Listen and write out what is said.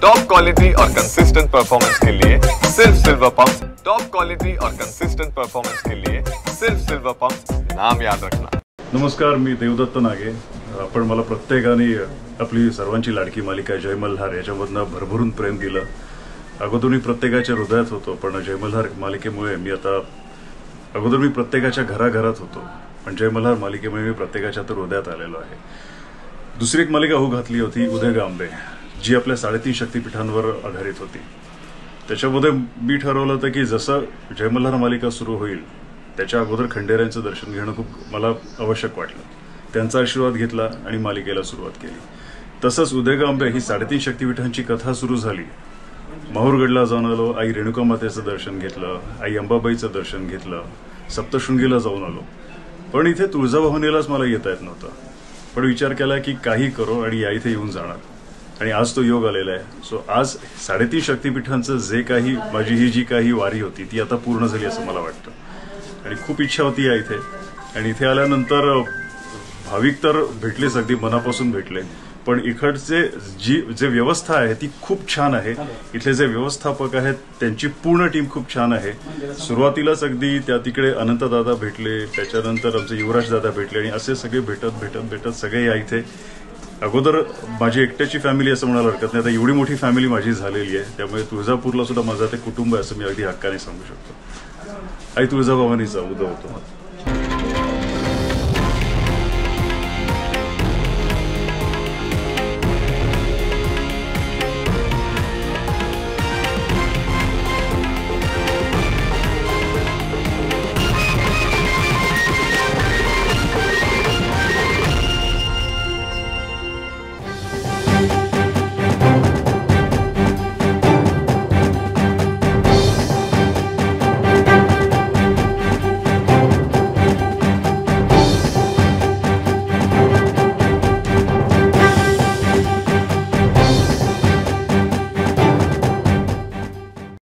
Top quality और consistent performance के लिए सिर्फ सिल्वर पंप्स। टॉप क्वालिटी और कंसिस्टेंट परफॉर्मेंस के लिए सिर्फ सिल्वर पंप्स, नाम याद रखना। नमस्कार, मी देवदत्त नागे। आपण मला प्रत्येकाने आपली सर्वांची लाडकी मालिका जय मल्हार याच्यामधनं भरभरून प्रेम दिलं। अगोदर मी प्रत्येकाच्या हृदयात होतो, पण जय मल्हार मालिकेमुळे मी आता अगोदर मी प्रत्येकाच्या घराघरात होतो, पण जय मल्हार मालिकेमुळे मी प्रत्येकाच्या तर हृदयात आलेलो आहे। दुसरी एक मालिका होऊ घातली होती उदय गांबे, जी आपल्या 3.5 शक्तिपीठांवर आधारित होती। त्याच्यामध्ये मी ठरवलं होतं की जसं जय मल्हार मालिका सुरू होईल त्याच्या अगोदर खंडेरायांचं दर्शन घेणं खूप मला आवश्यक वाटलं। त्यांचा आशीर्वाद घेतला आणि मालिकेला सुरुवात केली। तसंच उदय गांबे ही 3.5 शक्तिपीठांची कथा सुरू झाली। माहूरगडला जाऊन आलो, आई रेणुका मातेचं दर्शन घेतलं, आई अंबाबाईचं दर्शन घेतलं, सप्तशृंगीला जाऊन आलो, पण इथे तुळजाभवानीलाच मला येता येत नव्हतं। पण विचार केला की काही करो आणि या इथे येऊन जाणार, आणि आज तो योग आलेला आहे। सो आज 3.5 शक्तिपीठांचं जे काही माझी ही जी काही वारी होती ती आता पूर्ण झाली असं मला वाटतं। आणि खूप इच्छा होती या इथे, आणि इथे आल्यानंतर भाविक तर भेटलेच, अगदी मनापासून भेटले, पण इकडचे जे व्यवस्था आहे ती खूप छान आहे। इथले जे व्यवस्थापक आहेत त्यांची पूर्ण टीम खूप छान आहे। सुरुवातीलाच अगदी त्या तिकडे अनंतदादा भेटले, त्याच्यानंतर आमचे युवराज दादा भेटले, आणि असे सगळे भेटत सगळे या इथे। अगोदर माझी एकट्याची फॅमिली असं म्हणायला हरकत नाही, आता एवढी मोठी फॅमिली माझी झालेली आहे, त्यामुळे तुळजापूरला सुद्धा माझं ते कुटुंब आहे असं मी अगदी हक्काने सांगू शकतो। आई तुळजाभवानीचा उदय होतो।